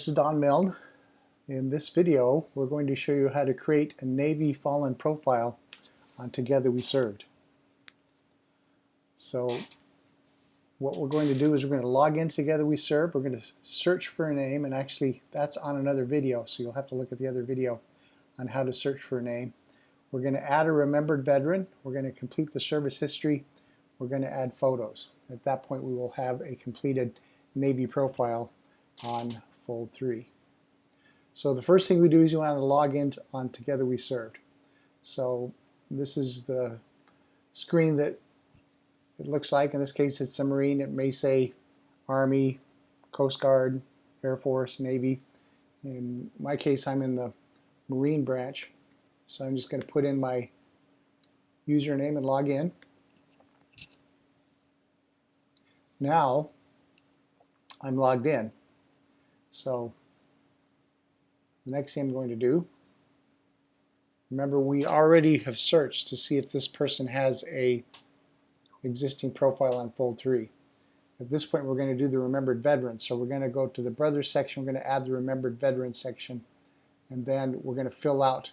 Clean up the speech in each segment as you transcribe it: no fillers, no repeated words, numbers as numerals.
This is Don Milne. In this video, we're going to show you how to create a Navy Fallen profile on Together We Served. So what we're going to do is we're going to log in Together We Served. We're going to search for a name, and actually that's on another video, so you'll have to look at the other video on how to search for a name. We're going to add a remembered veteran. We're going to complete the service history. We're going to add photos. At that point, we will have a completed Navy profile on Fold 3. So the first thing we do is you want to log in on Together We Served. So this is the screen that it looks like. In this case, it's a Marine. It may say Army, Coast Guard, Air Force, Navy. In my case, I'm in the Marine branch. So I'm just going to put in my username and log in. Now I'm logged in. So the next thing I'm going to do, remember we already have searched to see if this person has a existing profile on Fold 3. At this point we're going to do the remembered veterans. So we're going to go to the brothers section, we're going to add the remembered veterans section, and then we're going to fill out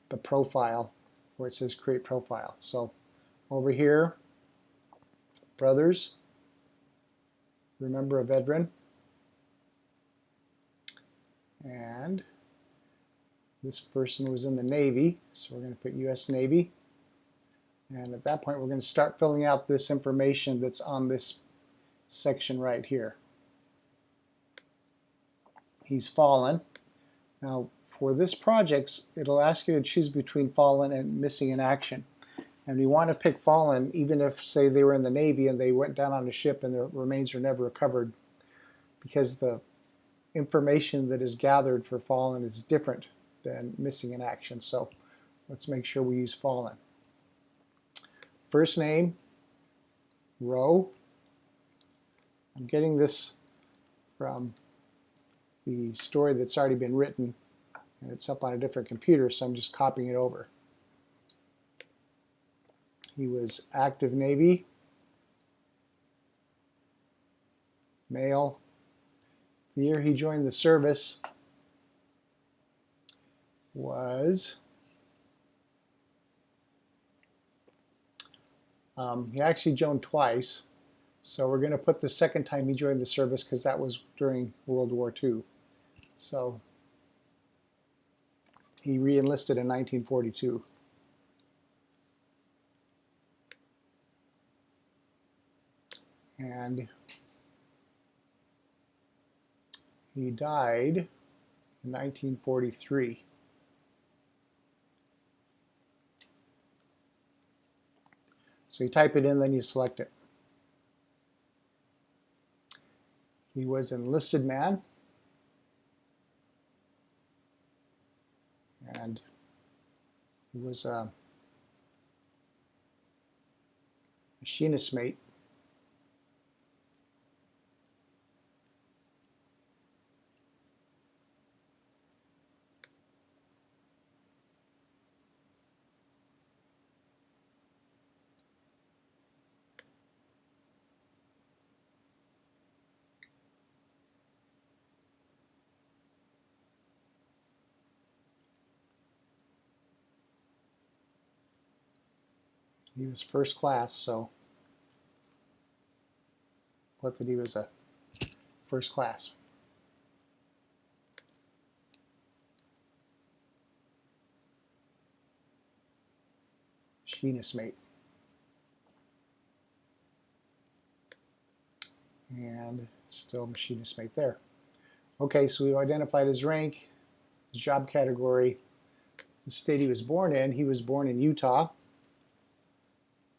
the profile where it says create profile. So over here, brothers, remember a veteran, and this person was in the Navy, so we're going to put U.S. Navy. And at that point, we're going to start filling out this information that's on this section right here. He's fallen. Now, for this project, it'll ask you to choose between fallen and missing in action. And you want to pick fallen, even if, say, they were in the Navy and they went down on a ship and their remains are never recovered, because the information that is gathered for fallen is different than missing in action. So let's make sure we use fallen. First name, row. I'm getting this from the story that's already been written, and it's up on a different computer, so I'm just copying it over. He was active Navy, male. The year he joined the service was, he actually joined twice, so we're going to put the second time he joined the service because that was during World War II. So he re-enlisted in 1942. And he died in 1943. So you type it in, then you select it. He was an enlisted man, and he was a machinist mate. He was first class, so put that he was a first class. Machinist mate. And still machinist mate there. Okay, so we've identified his rank, his job category, the state he was born in. He was born in Utah.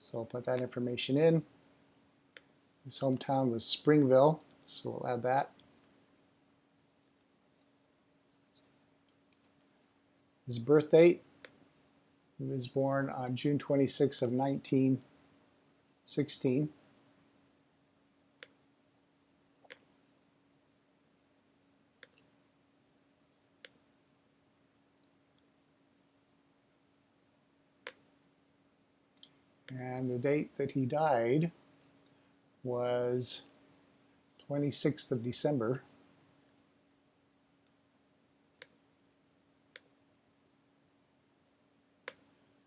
So I'll put that information in. His hometown was Springville, so we'll add that. His birth date, he was born on June 26th of 1916. And the date that he died was 26th of December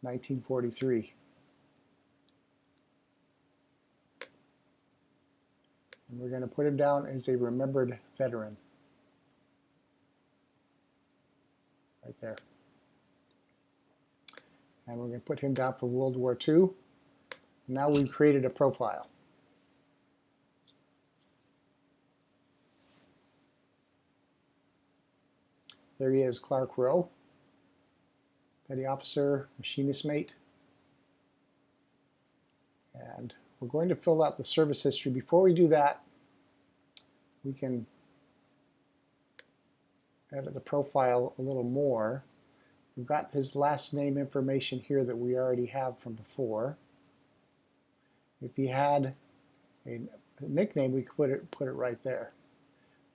1943. And we're going to put him down as a remembered veteran. Right there. And we're going to put him down for World War II. Now we've created a profile. There he is, Clark Rowe, petty officer, machinist mate. And we're going to fill out the service history. Before we do that, we can edit the profile a little more. We've got his last name information here that we already have from before. If he had a nickname, we could put it right there.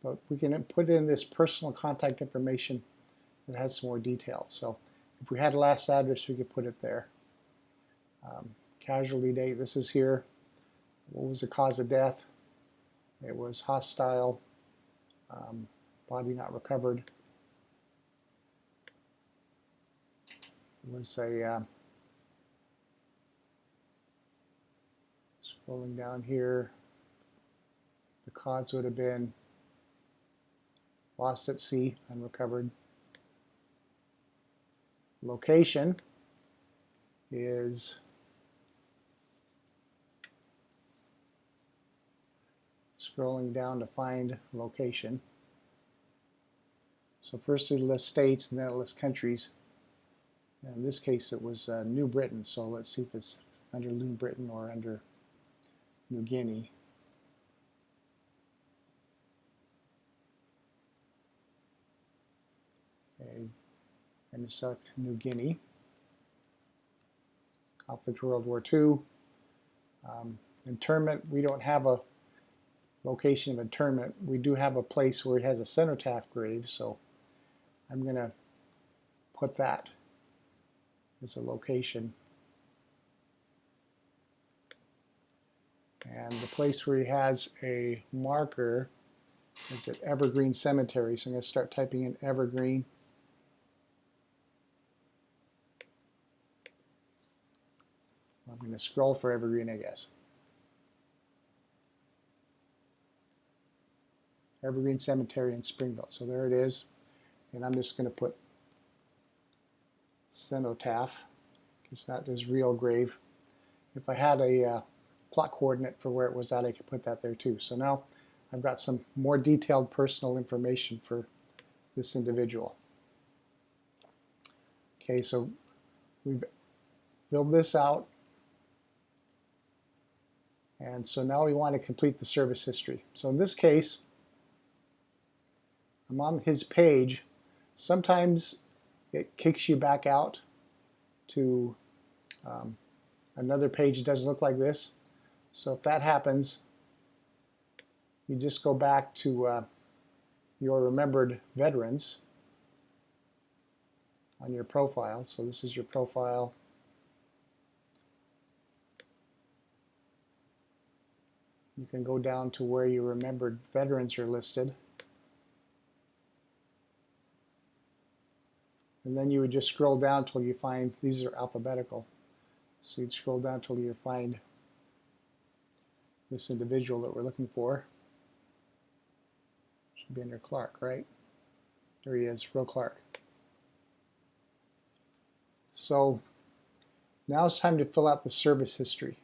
But we can put in this personal contact information that has some more details. So if we had a last address, we could put it there. Casualty date, this is here. What was the cause of death? It was hostile, body not recovered. It was a, scrolling down here, the cause would have been lost at sea, unrecovered. Location is scrolling down to find location. So first it lists states and then it lists countries. And in this case it was New Britain, so let's see if it's under New Britain or under New Guinea. Okay, I'm going to select New Guinea. Conflict World War II. Internment, we don't have a location of internment. We do have a place where he has a cenotaph grave, so I'm going to put that as a location. And the place where he has a marker is at Evergreen Cemetery, so I'm going to start typing in Evergreen. I'm going to scroll for Evergreen, I guess. Evergreen Cemetery in Springville. So there it is. And I'm just going to put cenotaph. It's not his real grave. If I had a plot coordinate for where it was at, I could put that there too. So now I've got some more detailed personal information for this individual. Okay, so we've filled this out. And so now we want to complete the service history. So in this case, I'm on his page. Sometimes it kicks you back out to another page that doesn't look like this. So if that happens, you just go back to your remembered veterans on your profile. So this is your profile. You can go down to where your remembered veterans are listed. And then you would just scroll down till you find, these are alphabetical. So you'd scroll down till you find this individual that we're looking for. Should be under Clark, right? There he is, Roe Clark. So now it's time to fill out the service history.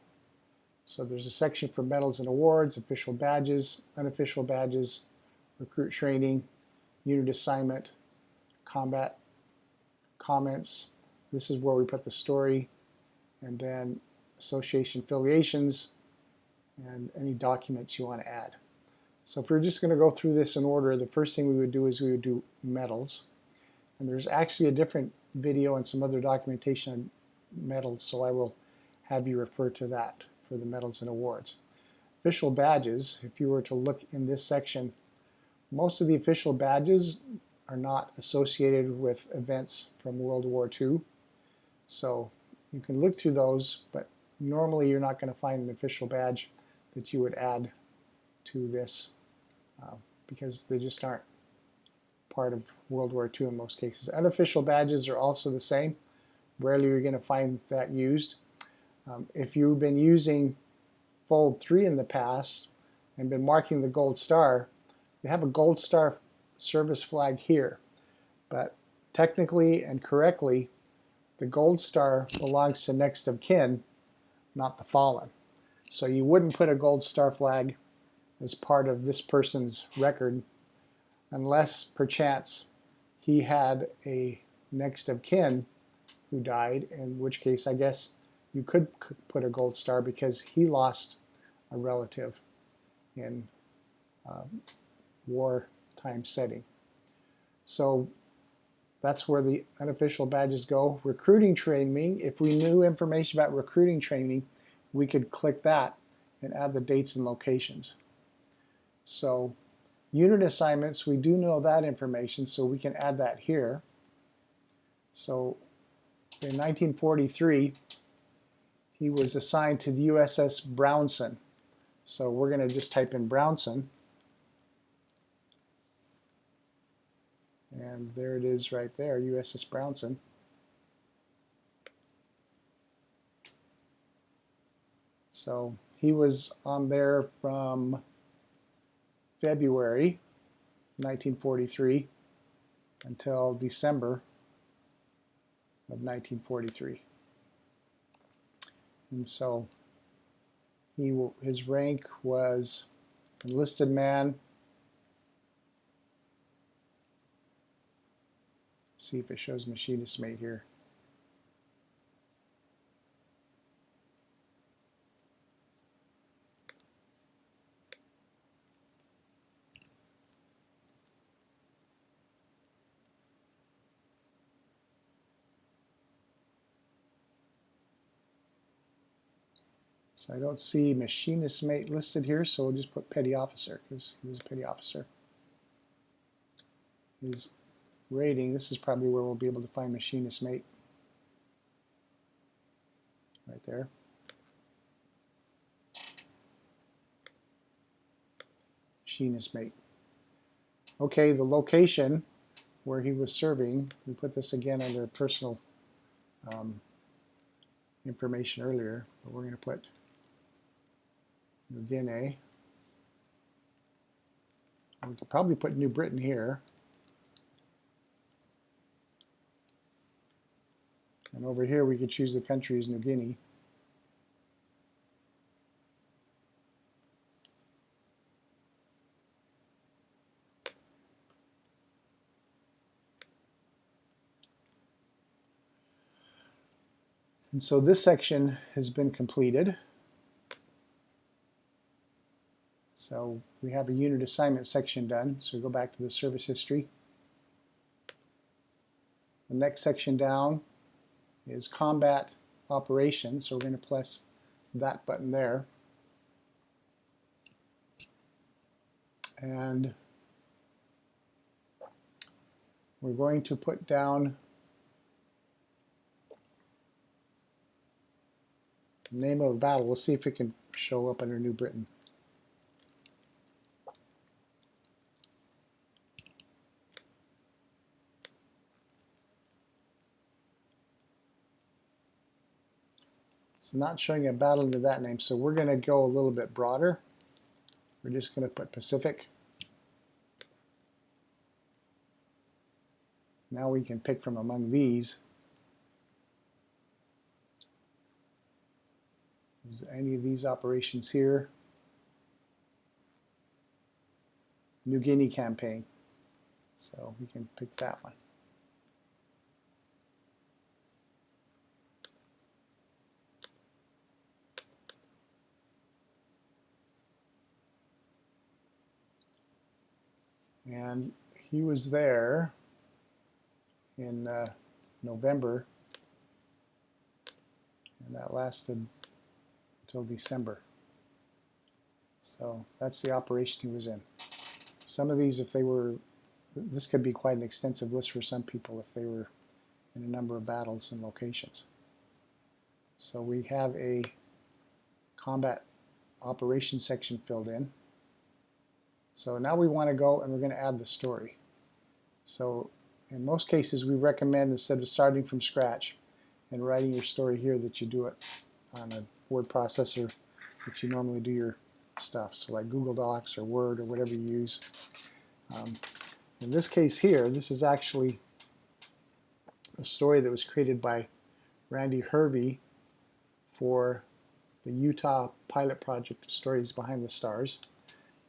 So there's a section for medals and awards, official badges, unofficial badges, recruit training, unit assignment, combat comments. This is where we put the story, and then association affiliations and any documents you want to add. So if we're just going to go through this in order, the first thing we would do is we would do medals. And there's actually a different video and some other documentation on medals, so I will have you refer to that for the medals and awards. Official badges, if you were to look in this section, most of the official badges are not associated with events from World War II. So you can look through those, but normally you're not going to find an official badge that you would add to this because they just aren't part of World War II in most cases. Unofficial badges are also the same. Rarely you're going to find that used. If you've been using Fold 3 in the past and been marking the gold star, you have a gold star service flag here. But technically and correctly, the gold star belongs to next of kin, not the fallen. So you wouldn't put a gold star flag as part of this person's record unless perchance he had a next of kin who died, in which case I guess you could put a gold star because he lost a relative in wartime setting. So that's where the unofficial badges go. Recruiting training, if we knew information about recruiting training, we could click that and add the dates and locations. So unit assignments, we do know that information, so we can add that here. So in 1943, he was assigned to the USS Brownson. So we're going to just type in Brownson. And there it is right there, USS Brownson. So he was on there from February 1943 until December of 1943. And so his rank was enlisted man. Let's see if it shows machinist mate here. So I don't see machinist mate listed here, so we'll just put petty officer because he was a petty officer. His rating, this is probably where we'll be able to find machinist mate. Right there. Machinist mate. Okay, the location where he was serving, we put this again under personal information earlier, but we're going to put New Guinea. We could probably put New Britain here. And over here we could choose the country as New Guinea. And so this section has been completed. So we have a unit assignment section done. So we go back to the service history. The next section down is combat operations. So we're going to press that button there. And we're going to put down the name of a battle. We'll see if it can show up under New Britain. It's not showing a battle under that name, so we're going to go a little bit broader. We're just going to put Pacific. Now we can pick from among these. Is any of these operations here? New Guinea campaign. So we can pick that one. And he was there in November, and that lasted until December. So that's the operation he was in. Some of these, if they were, this could be quite an extensive list for some people if they were in a number of battles and locations. So we have a combat operations section filled in. So now we want to go and we're going to add the story. So in most cases we recommend, instead of starting from scratch, and writing your story here that you do it on a word processor that you normally do your stuff. So like Google Docs or Word or whatever you use. In this case here, this is actually a story that was created by Randy Hervey for the Utah pilot project Stories Behind the Stars.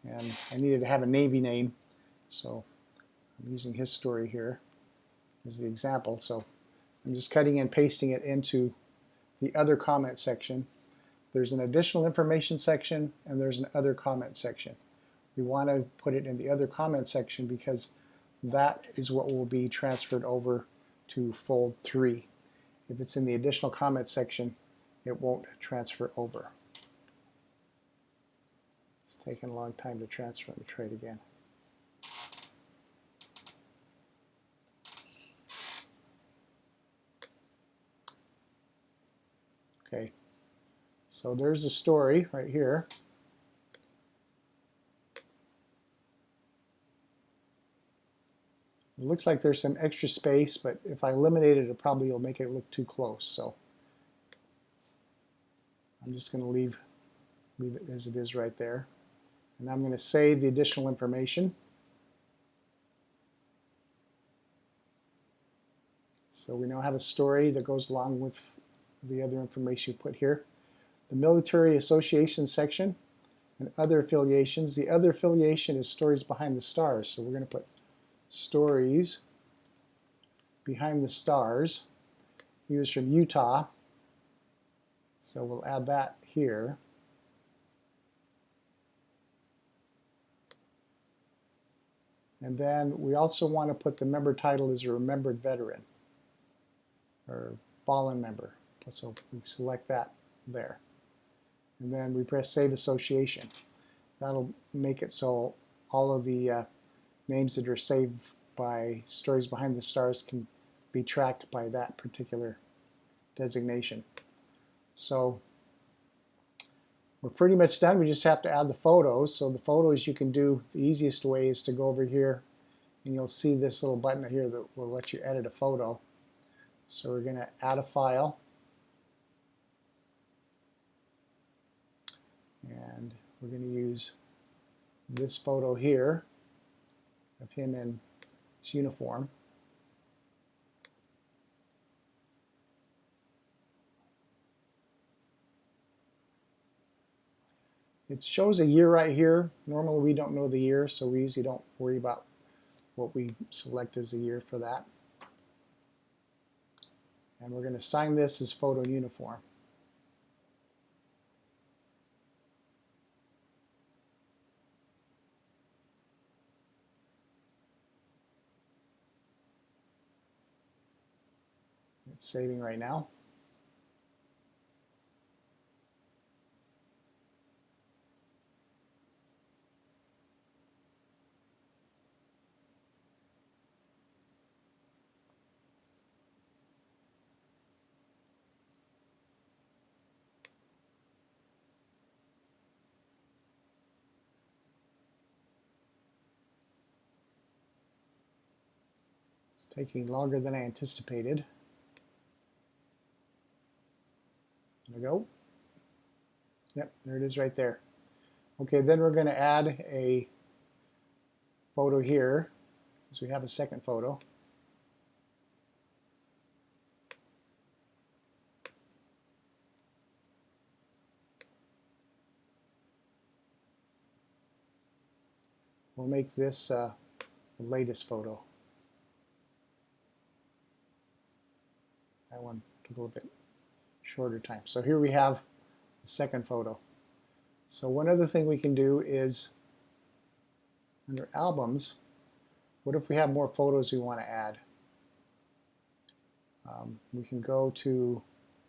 And I needed to have a Navy name, so I'm using his story here as the example. So I'm just cutting and pasting it into the other comment section. There's an additional information section and there's an other comment section. We want to put it in the other comment section because that is what will be transferred over to fold 3. If it's in the additional comment section, it won't transfer over. It's taking a long time to transfer. Let me try it again. Okay, so there's the story right here. It looks like there's some extra space, but if I eliminate it, it probably will make it look too close. So I'm just going to leave it as it is right there. And I'm going to save the additional information. So we now have a story that goes along with the other information you put here. The Military Association section and other affiliations. The other affiliation is Stories Behind the Stars. So we're going to put Stories Behind the Stars. He was from Utah. So we'll add that here. And then we also want to put the member title as a remembered veteran or fallen member. So we select that there. And then we press Save Association. That'll make it so all of the names that are saved by Stories Behind the Stars can be tracked by that particular designation. So we're pretty much done. We just have to add the photos. So the photos you can do, the easiest way is to go over here and you'll see this little button here that will let you edit a photo. So we're going to add a file. And we're going to use this photo here of him in his uniform. It shows a year right here. Normally we don't know the year, so we usually don't worry about what we select as the year for that. And we're going to assign this as photo uniform. It's saving right now. It's taking longer than I anticipated. There we go. Yep, there it is right there. Okay, then we're going to add a photo here, because we have a second photo. We'll make this the latest photo. That one took a little bit shorter time. So here we have the second photo. So one other thing we can do is, under albums, what if we have more photos we want to add? We can go to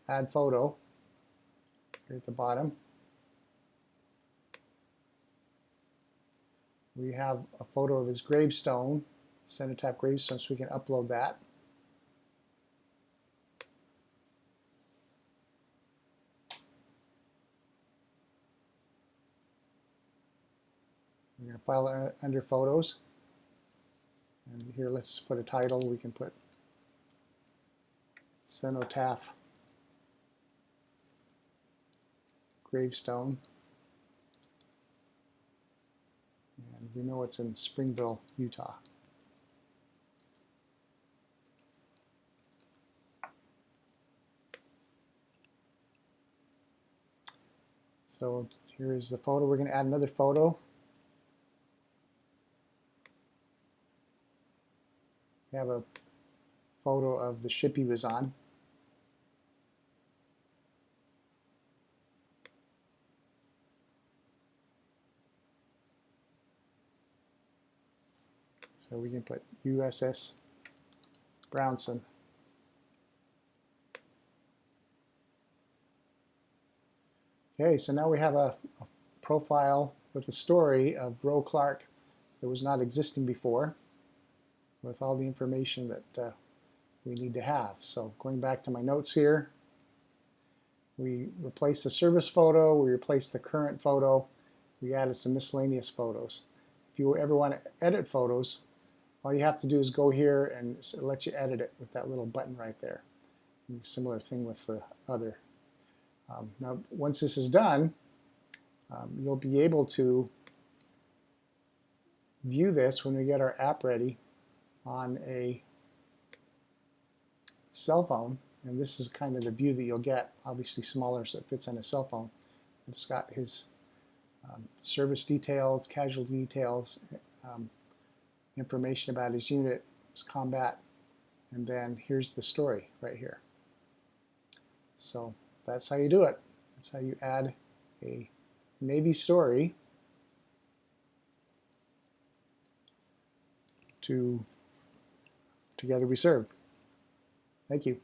Add Photo here at the bottom. We have a photo of his gravestone, cenotaph gravestone, so we can upload that. We're going to file it under Photos. And here let's put a title. We can put Cenotaph gravestone. And we know it's in Springville, Utah. So here is the photo. We're going to add another photo. We have a photo of the ship he was on. So we can put USS Brownson. Okay, so now we have a profile with a story of Roe Clark that was not existing before, with all the information that we need to have. So going back to my notes here, we replaced the service photo, we replaced the current photo, we added some miscellaneous photos. If you ever want to edit photos, all you have to do is go here and it lets you edit it with that little button right there. And similar thing with the other. Now once this is done, you'll be able to view this when we get our app ready on a cell phone, and this is kind of the view that you'll get, obviously smaller so it fits on a cell phone. It's got his service details, casualty details, information about his unit, his combat, and then here's the story right here. So that's how you do it. That's how you add a Navy story to Together We Serve. Thank you.